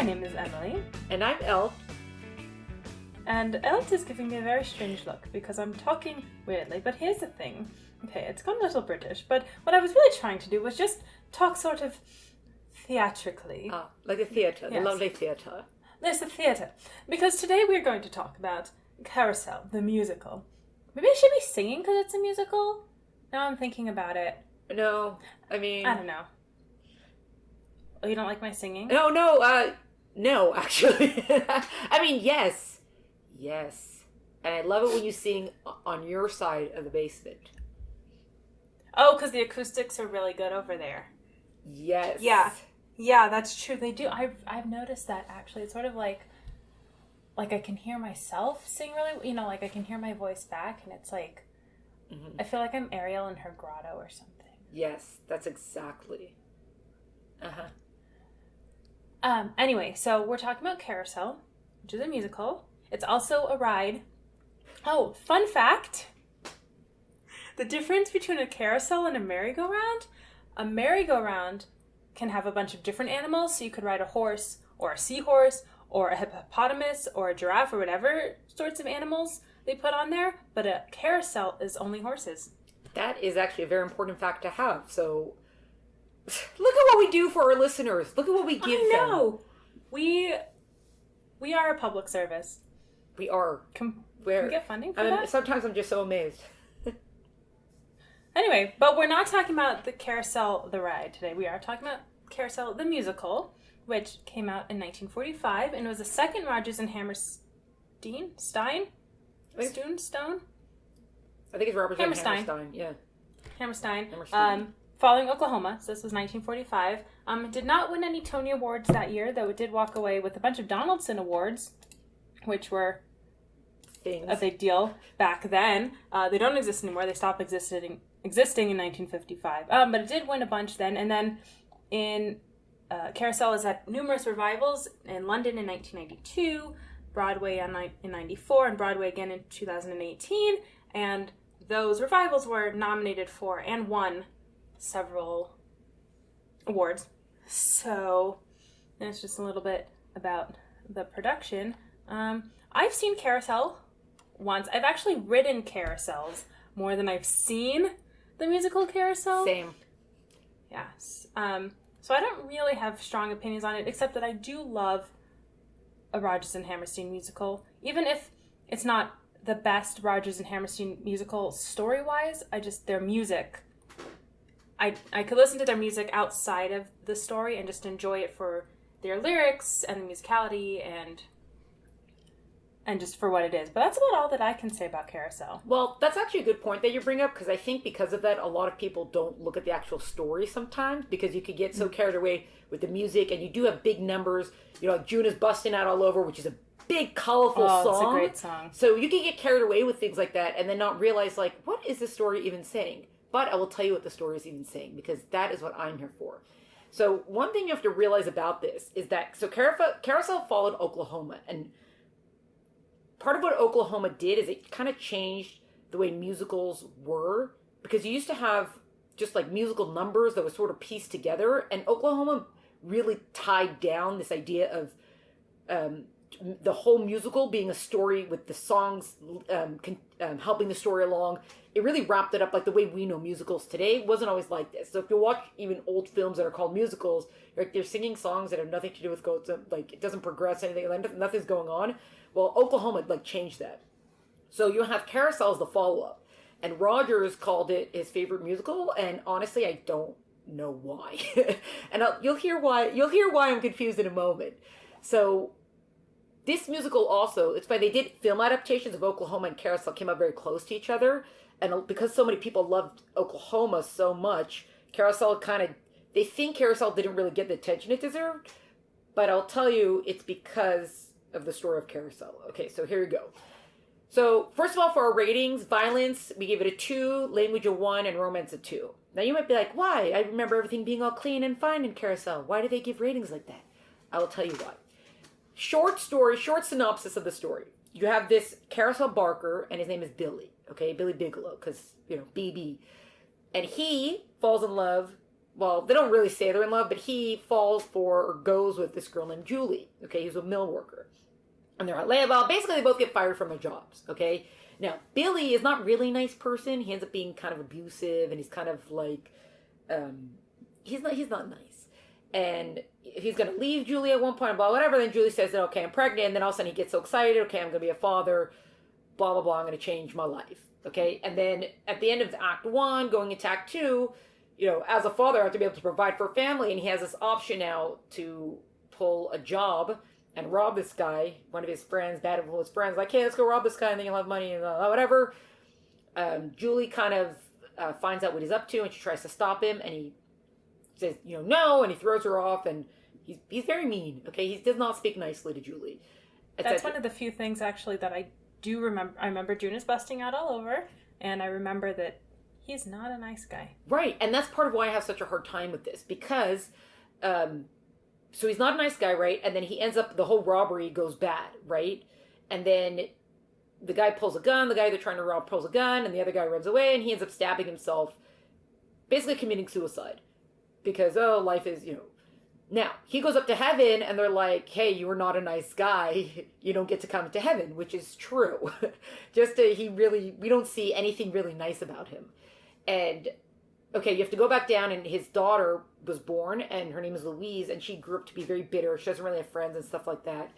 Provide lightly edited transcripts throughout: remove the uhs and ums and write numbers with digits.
My name is Emily. And I'm Elle. And Elle is giving me a very strange look because I'm talking weirdly. But here's the thing. Okay, it's gone a little British, but what I was really trying to do was just talk sort of theatrically. Ah, like a theatre, Yes. the lovely theatre. There's the theatre. Because today we're going to talk about Carousel, the musical. Maybe I should be singing because it's a musical? Now I'm thinking about it. No, I mean... I don't know. Oh, you don't like my singing? No, actually. I mean, yes. Yes. And I love it when you sing on your side of the basement. Oh, because the acoustics are really good over there. Yes. Yeah, that's true. They do. I've noticed that, actually. It's sort of like I can hear myself sing really, like I can hear my voice back, and it's like, I feel like I'm Ariel in her grotto or something. Yes, that's exactly. Anyway, so we're talking about Carousel, which is a musical. It's also a ride. Oh, fun fact. The difference between a carousel and a merry-go-round can have a bunch of different animals, so you could ride a horse or a seahorse or a hippopotamus or a giraffe or whatever sorts of animals they put on there, but a carousel is only horses. That is actually a very important fact to have. So, look at what we do for our listeners. Look at what we give them. I know. We are a public service. We are. Can we get funding for that? Sometimes I'm just so amazed. Anyway, but we're not talking about the Carousel, the ride today. We are talking about Carousel, the musical, which came out in 1945, and it was the second Rodgers and Hammerstein? Stone? I think it's Robert Hammerstein. Yeah. Hammerstein. Following Oklahoma, so this was 1945. It did not win any Tony Awards that year, though it did walk away with a bunch of Donaldson Awards, which were a big deal back then. They don't exist anymore. They stopped existing in 1955. But it did win a bunch then. And then Carousel has had numerous revivals in London in 1992, Broadway in 94, and Broadway again in 2018. And those revivals were nominated for and won several awards. So that's just a little bit about the production. I've seen Carousel once. I've actually ridden carousels more than I've seen the musical Carousel. Same. Yes. So I don't really have strong opinions on it, except that I do love a Rodgers and Hammerstein musical. Even if it's not the best Rodgers and Hammerstein musical story-wise, their music, I could listen to their music outside of the story and just enjoy it for their lyrics and the musicality and just for what it is. But that's about all that I can say about Carousel. Well, that's actually a good point that you bring up, because I think because of that, a lot of people don't look at the actual story sometimes, because you could get so carried away with the music, and you do have big numbers. Like June is busting out all over, which is a big, colorful song. It's a great song. So you can get carried away with things like that and then not realize, what is the story even saying? But I will tell you what the story is even saying, because that is what I'm here for. So one thing you have to realize about this is that, Carousel followed Oklahoma, and part of what Oklahoma did is it kind of changed the way musicals were, because you used to have just musical numbers that were sort of pieced together, and Oklahoma really tied down this idea of the whole musical being a story with the songs helping the story along. It really wrapped it up like the way we know musicals today. Wasn't always like this. So if you watch even old films that are called musicals, they're singing songs that have nothing to do with it doesn't progress anything, nothing's going on. Well, Oklahoma changed that. So you have Carousel as the follow-up, and Rodgers called it his favorite musical, and honestly, I don't know why. And you'll hear why I'm confused in a moment. So this musical also, it's why they did film adaptations of Oklahoma and Carousel, came out very close to each other. And because so many people loved Oklahoma so much, Carousel they think Carousel didn't really get the attention it deserved. But I'll tell you, it's because of the story of Carousel. Okay, so here we go. So first of all, for our ratings, violence, we gave it a 2, language a 1, and romance a 2. Now you might be like, why? I remember everything being all clean and fine in Carousel. Why do they give ratings like that? I will tell you why. Short synopsis of the story. You have this Carousel Barker, and his name is Billy. Okay, Billy Bigelow, because, BB. And he falls in love well, they don't really say they're in love, but he falls for or goes with this girl named Julie. Okay, he's a mill worker. And they're at layabout. Basically, they both get fired from their jobs. Okay? Now, Billy is not really a nice person. He ends up being kind of abusive, and he's kind of like, he's not nice. And he's going to leave Julie at one point, blah, whatever. Then Julie says, okay, I'm pregnant. And then all of a sudden he gets so excited. Okay, I'm going to be a father. Blah, blah, blah. I'm going to change my life. Okay? And then at the end of Act 1, going into Act 2, as a father, I have to be able to provide for a family. And he has this option now to pull a job and rob this guy, one of his friends, bad influence friends, like, hey, let's go rob this guy and then you'll have money and whatever. Julie kind of finds out what he's up to and she tries to stop him and he says, no, and he throws her off and he's very mean, okay? He does not speak nicely to Julie. That's one of the few things, actually, that I do remember. I remember June is busting out all over, and I remember that he's not a nice guy. Right, and that's part of why I have such a hard time with this, because, so he's not a nice guy, right? And then he ends up, the whole robbery goes bad, right? And then the guy pulls a gun, the guy they're trying to rob pulls a gun, and the other guy runs away, and he ends up stabbing himself, basically committing suicide. Because, life is, Now, he goes up to heaven, and they're like, hey, you were not a nice guy. You don't get to come to heaven, which is true. We don't see anything really nice about him. And, okay, you have to go back down, and his daughter was born, and her name is Louise, and she grew up to be very bitter. She doesn't really have friends and stuff like that.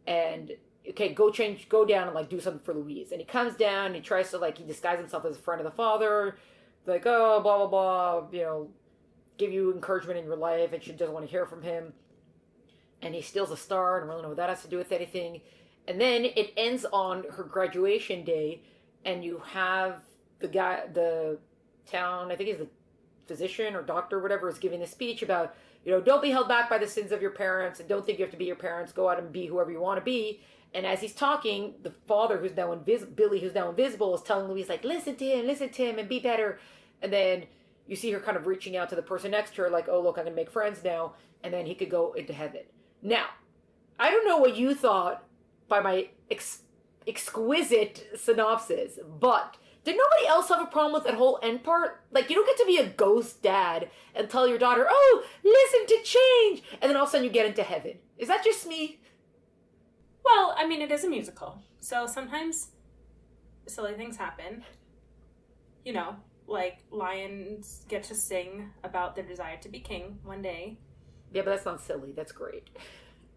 And, okay, go down and, do something for Louise. And he comes down, and he tries to, he disguises himself as a friend of the father. Like, oh, blah, blah, blah, give you encouragement in your life, and she doesn't want to hear from him. And he steals a star, and I don't really know what that has to do with anything. And then it ends on her graduation day, and you have the town, I think he's the physician or doctor or whatever, is giving a speech about, don't be held back by the sins of your parents, and don't think you have to be your parents, go out and be whoever you want to be. And as he's talking, the father, Billy, who's now invisible, is telling Louise, listen to him, and be better. And then you see her kind of reaching out to the person next to her, like, oh, look, I'm going to make friends now. And then he could go into heaven. Now, I don't know what you thought by my exquisite synopsis, but did nobody else have a problem with that whole end part? You don't get to be a ghost dad and tell your daughter, oh, listen to change. And then all of a sudden you get into heaven. Is that just me? Well, I mean, it is a musical. So sometimes silly things happen. Lions get to sing about their desire to be king one day. Yeah, but that's not silly. That's great.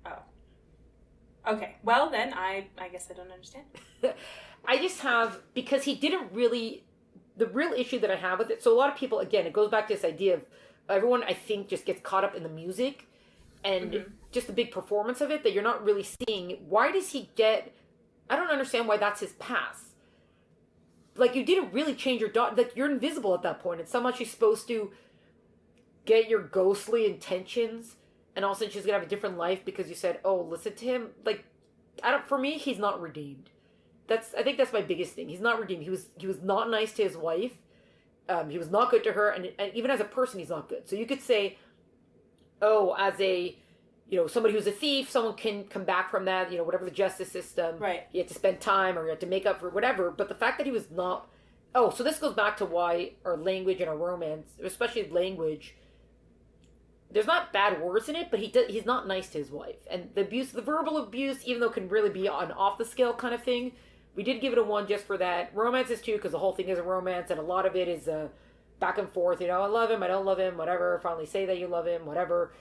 Oh. Okay. Well, then, I guess I don't understand. I just have, because he didn't really, the real issue that I have with it, so a lot of people, again, it goes back to this idea of everyone, I think, just gets caught up in the music and just the big performance of it that you're not really seeing. Why does he get, I don't understand why that's his past. You didn't really change your daughter. You're invisible at that point. And somehow she's supposed to get your ghostly intentions. And all of a sudden she's going to have a different life because you said, oh, listen to him. For me, he's not redeemed. I think that's my biggest thing. He's not redeemed. He was not nice to his wife. He was not good to her. And even as a person, he's not good. So you could say, oh, as a, somebody who's a thief, someone can come back from that, whatever the justice system. Right. You had to spend time or you had to make up for whatever. But the fact that he was not... Oh, so this goes back to why our language and our romance, especially language, there's not bad words in it, but he's not nice to his wife. And the verbal abuse, even though it can really be an off-the-scale kind of thing, we did give it a 1 just for that. Romance is 2 because the whole thing is a romance, and a lot of it is back and forth. I love him, I don't love him, whatever. Finally say that you love him, whatever.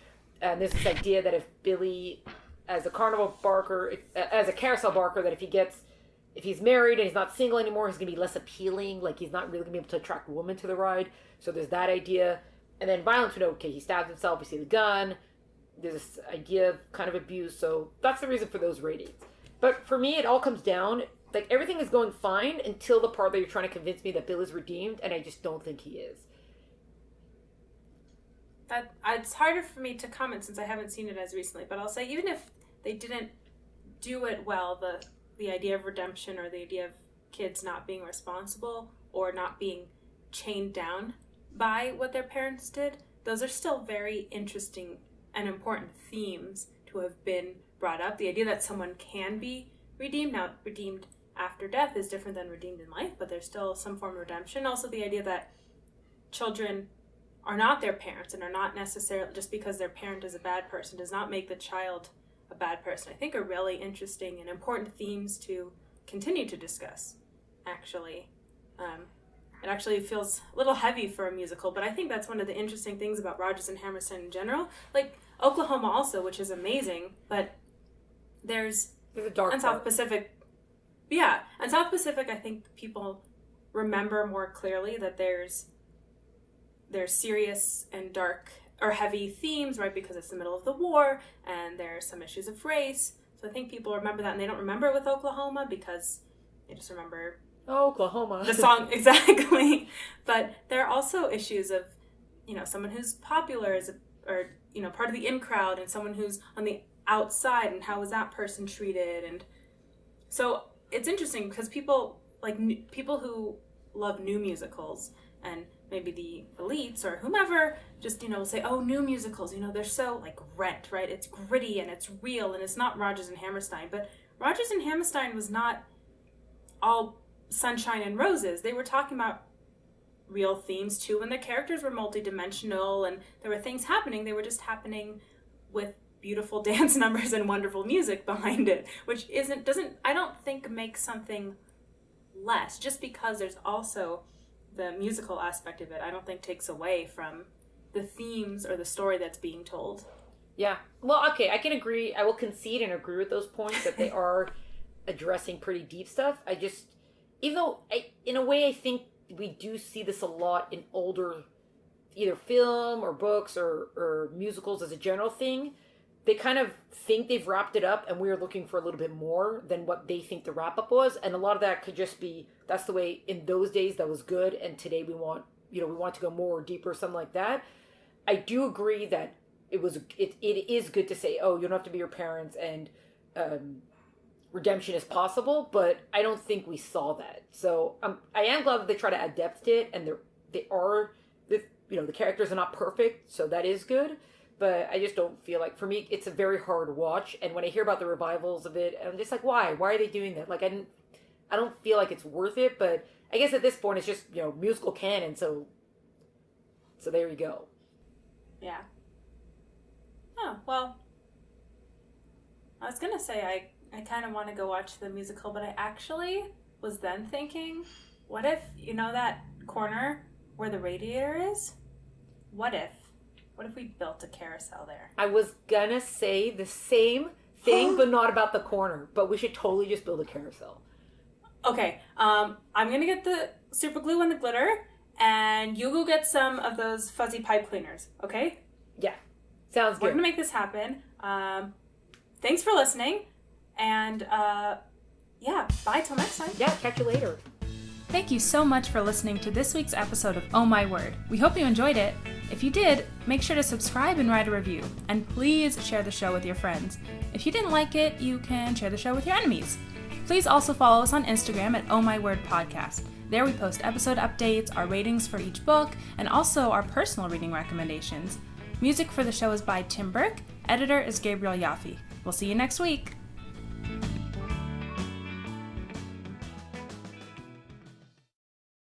And there's this idea that if Billy, as a carnival barker, as a carousel barker, that if he's married and he's not single anymore, he's going to be less appealing. He's not really going to be able to attract women to the ride. So there's that idea. And then violence, okay, he stabs himself, you see the gun. There's this idea of kind of abuse. So that's the reason for those ratings. But for me, it all comes down, everything is going fine until the part that you're trying to convince me that Billy's redeemed, and I just don't think he is. It's harder for me to comment since I haven't seen it as recently, but I'll say even if they didn't do it well, the idea of redemption or the idea of kids not being responsible or not being chained down by what their parents did, those are still very interesting and important themes to have been brought up. The idea that someone can be redeemed, now redeemed after death is different than redeemed in life, but there's still some form of redemption. Also the idea that children are not their parents and are not necessarily, just because their parent is a bad person does not make the child a bad person, I think are really interesting and important themes to continue to discuss, actually. It actually feels a little heavy for a musical, but I think that's one of the interesting things about Rodgers and Hammerstein in general. Like Oklahoma also, which is amazing, but there's a dark and part. South Pacific. Yeah, and South Pacific, I think people remember more clearly that there's serious and dark or heavy themes, right? Because it's the middle of the war and there's some issues of race. So I think people remember that, and they don't remember it with Oklahoma because they just remember Oklahoma. the song. Exactly. But there are also issues of, someone who's popular or part of the in crowd, and someone who's on the outside, and how is that person treated. And so it's interesting because people who love new musicals, and maybe the elites or whomever just, will say, oh, new musicals, they're so like Rent, right? It's gritty and it's real, and it's not Rodgers and Hammerstein. But Rodgers and Hammerstein was not all sunshine and roses. They were talking about real themes too, and the characters were multidimensional, and there were things happening. They were just happening with beautiful dance numbers and wonderful music behind it, which doesn't I don't think makes something less. Just because there's also the musical aspect of it, I don't think takes away from the themes or the story that's being told. Yeah. Well, okay, I can agree. I will concede and agree with those points that they are addressing pretty deep stuff. Even though in a way I think we do see this a lot in older either film or books or musicals as a general thing, they kind of think they've wrapped it up, and we're looking for a little bit more than what they think the wrap-up was. And a lot of that could just be, that's the way in those days that was good, and today we want to go more or deeper, something like that. I do agree that it is good to say, oh, you don't have to be your parents, and redemption is possible, but I don't think we saw that. So I am glad that they try to adapt it, and the characters are not perfect, so that is good. But I just don't feel like, for me, it's a very hard watch. And when I hear about the revivals of it, I'm just like, why? Why are they doing that? Like, I don't feel like it's worth it. But I guess at this point, it's just, musical canon. So there you go. Yeah. Oh, well, I was going to say I kind of want to go watch the musical, but I actually was then thinking, what if, that corner where the radiator is? What if we built a carousel there? I was gonna say the same thing, but not about the corner. But we should totally just build a carousel. Okay, I'm gonna get the super glue and the glitter, and you go get some of those fuzzy pipe cleaners, okay? Yeah, sounds good. We're gonna make this happen. Thanks for listening, and bye till next time. Yeah, catch you later. Thank you so much for listening to this week's episode of Oh My Word. We hope you enjoyed it. If you did, make sure to subscribe and write a review. And please share the show with your friends. If you didn't like it, you can share the show with your enemies. Please also follow us on Instagram at Oh My Word Podcast. There we post episode updates, our ratings for each book, and also our personal reading recommendations. Music for the show is by Tim Burke. Editor is Gabriel Yaffe. We'll see you next week.